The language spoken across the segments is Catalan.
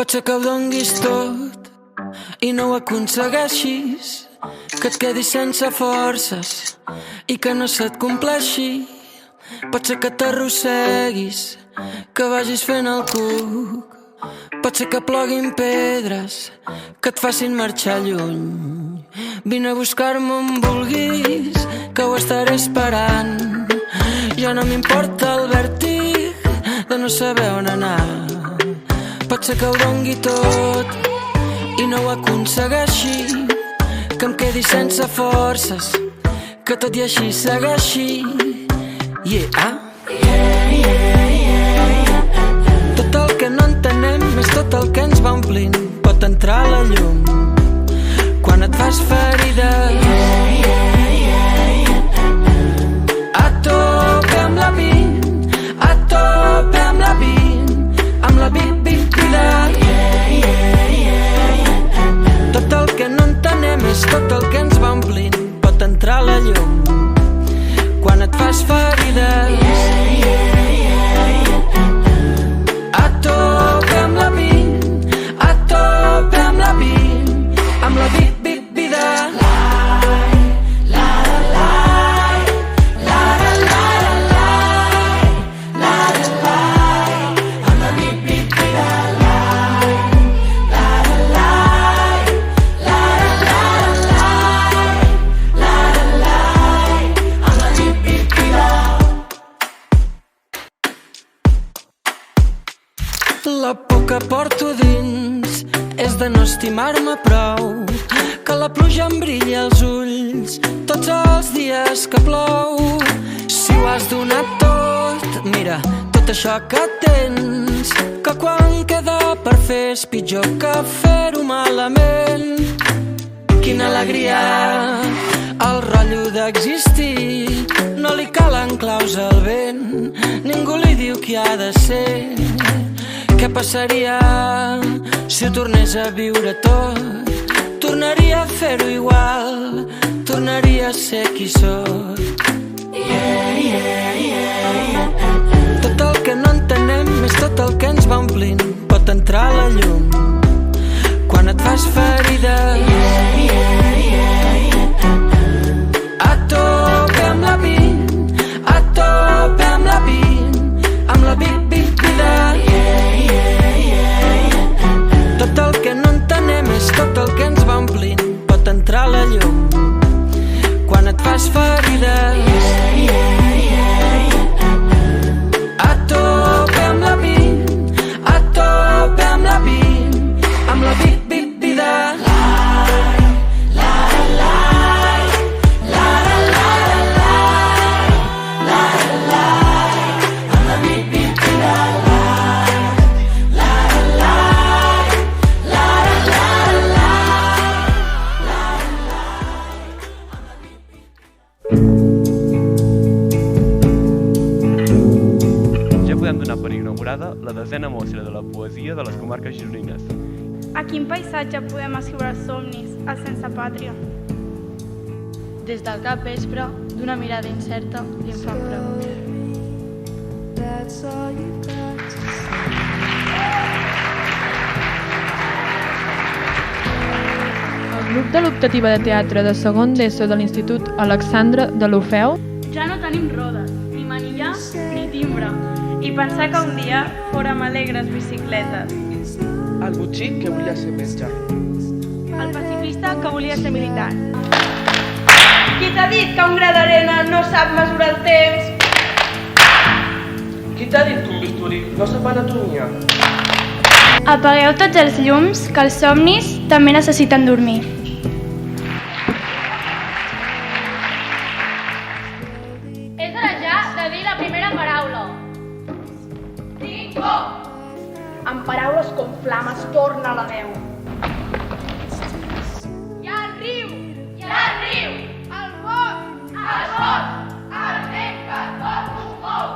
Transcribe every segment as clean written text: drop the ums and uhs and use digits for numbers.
Pot ser que ho donguis tot i no ho aconsegueixis, que et quedis sense forces i que no se't compleixi. Pot ser que t'arrosseguis, que vagis fent el cuc. Pot ser que ploguin pedres que et facin marxar lluny. Vine a buscar-me on vulguis, que ho estaré esperant. Ja no m'importa el vèrtig de no saber on anar. Pot ser que ho dongui tot i no ho aconsegueixi, que em quedi sense forces, que tot i així segueixi. Tot el que no entenem és tot el que ens va omplint. Pot entrar a la llum quan et fas ferida. A tope amb la vint, a tope amb la vint, amb la vida. Tot el que no entenem és tot el que ens va omplint. Pot entrar a la llum quan et fas ferides. A tope amb la vint, a tope amb la vint, amb la vida. La por que porto dins és de no estimar-me prou, que la pluja em brilla als ulls tots els dies que plou. Si ho has donat tot, mira, tot això que tens, que quan queda per fer és pitjor que fer-ho malament. Quina alegria, el rotllo d'existir, no li calen claus al vent, ningú li diu qui ha de ser. Què passaria si ho tornés a viure tot? Tornaria a fer-ho igual, tornaria a ser qui soc. Tot el que no entenem és tot el que ens va omplint. Pot entrar a la llum quan et fas ferides. A tope amb la vint, a tope amb la vint, amb la vida. Tot el que no entenem és tot el que ens va omplint. Pot entrar a la llum quan et fas ferides. A tope amb la vint, a tope amb la vint, amb la vida. La desena mostra de la poesia de les comarques gironines. A quin paisatge podem escriure els somnis, el sense pàtria? Des del capvespre, d'una mirada incerta, li en fan preguntes. El grup de l'optativa de teatre de segon d'ESO de l'Institut Alexandre de l'Ofeu. Ja no tenim rodes, ni manillar, ni timbre. I pensar que un dia fórem alegres bicicletes. El botxí que volia ser metge. El pacifista que volia ser militar. Qui t'ha dit que un gra d'arena no sap mesurar el temps? Qui t'ha dit que un bisturí no sap anatomia? Apagueu tots els llums, que els somnis també necessiten dormir. És hora ja de dir la primera paraula. Amb paraules com flames torna la veu. Hi ha el riu! Hi ha el riu! El vot! El vot! El vent que tot ho mou!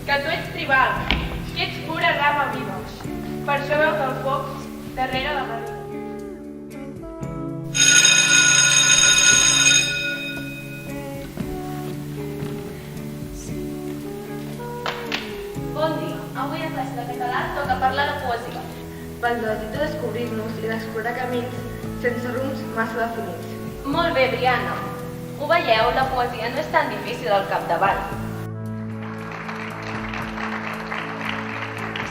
Que tu ets tribal, que ets pura rama viva. Per això veus el foc darrere la barrera. parlar de poesia. Pel desig de descobrir-nos i d'explorar camins sense rums massa definits. Molt bé, Brianna. Ho veieu, la poesia no és tan difícil al capdavall.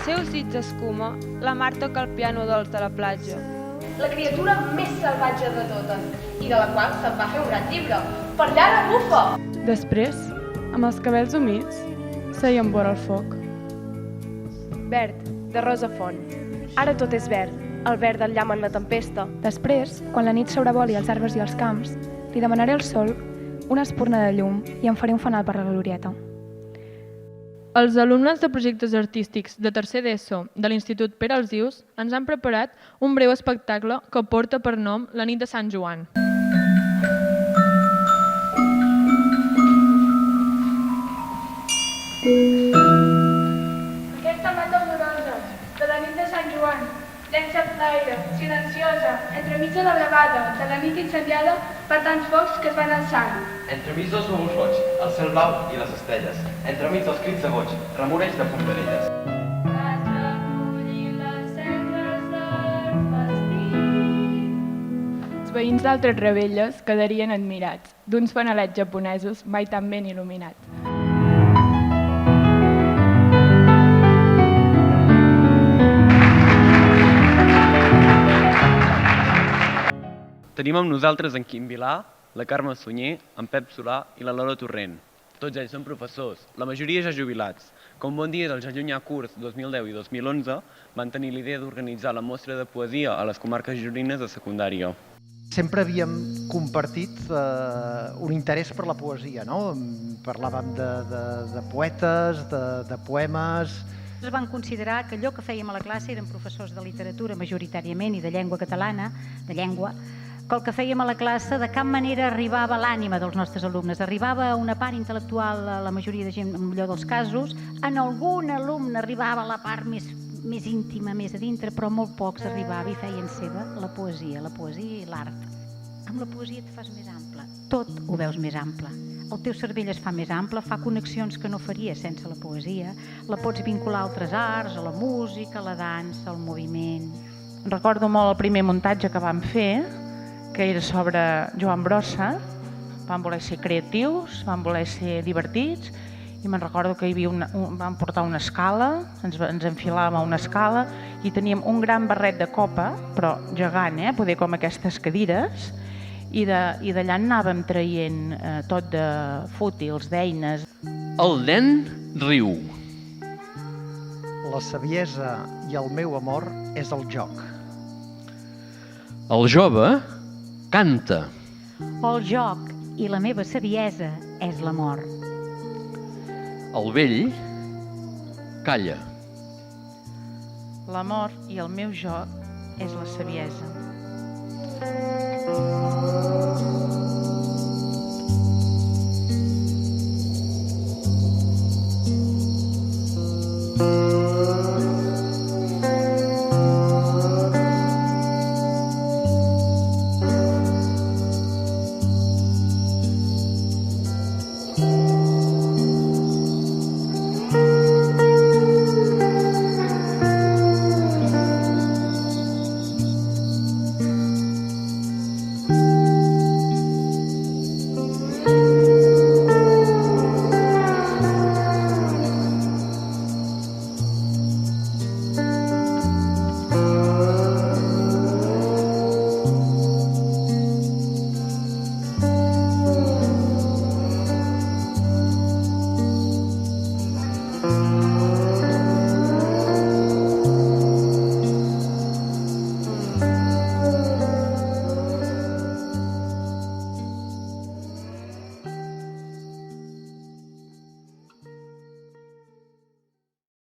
Seus dits d'escuma, la Mar toca el piano dolç de la platja. La criatura més salvatge de totes, i de la qual se'n va fer un gran llibre, per allà la bufa! Després, amb els cabells humits, seiem vora el foc. Verd, de Rosa Font. Ara tot és verd, el verd del llamp en la tempesta. Després, quan la nit sobrevoli els arbres i els camps, li demanaré al sol una espurna de llum i em faré un fanal per la glorieta. Els alumnes de projectes artístics de tercer d'ESO de l'Institut Pere Alsius ens han preparat un breu espectacle que porta per nom La nit de Sant Joan. Aquesta mata olorosa, de la nit de Sant Joan, llença l'aire, silenciosa, entremig de la bravada, de la nit incendiada per tants focs que es van alçant. Entremig dels núvols roig, el cel blau i les estrelles. Entremig dels crits de goig, remureig de fontanelles. Els veïns d'altres rebelles quedarien admirats d'uns fanalets japonesos mai tan ben il·luminats. Tenim amb nosaltres en Quim Vilà, la Carme Sunyer, en Pep Solà i la Lola Torrent. Tots ells són professors, la majoria ja jubilats. Com bon dia del ja llunyà curs 2010 i 2011, van tenir l'idea d'organitzar la mostra de poesia a les comarques gironines de secundària. Sempre havíem compartit un interès per la poesia, no? Parlàvem de poetes, de poemes. Es van considerar que allò que fèiem a la classe eren professors de literatura majoritàriament i de llengua catalana, de llengua, que el que fèiem a la classe de cap manera arribava a l'ànima dels nostres alumnes, arribava a una part intel·lectual a la majoria de gent, en millor dels casos, en algun alumne arribava a la part més íntima, més a dintre, però molt pocs arribava i feien seva la poesia i l'art. Amb la poesia et fas més ample, tot ho veus més ample. El teu cervell es fa més ample, fa connexions que no faries sense la poesia, la pots vincular a altres arts, a la música, a la dansa, al moviment. Recordo molt el primer muntatge que vam fer, que era sobre Joan Brossa. Vam voler ser creatius, vam voler ser divertits, i me'n recordo que hi havia vam portar una escala, ens enfilàvem a una escala i teníem un gran barret de copa, però gegant, poder com aquestes cadires, i d'allà anàvem traient tot de fútils, d'eines. El nen riu. La saviesa i el meu amor és el joc. El jove canta. El joc i la meva saviesa és l'amor. El vell calla. L'amor i el meu joc és la saviesa.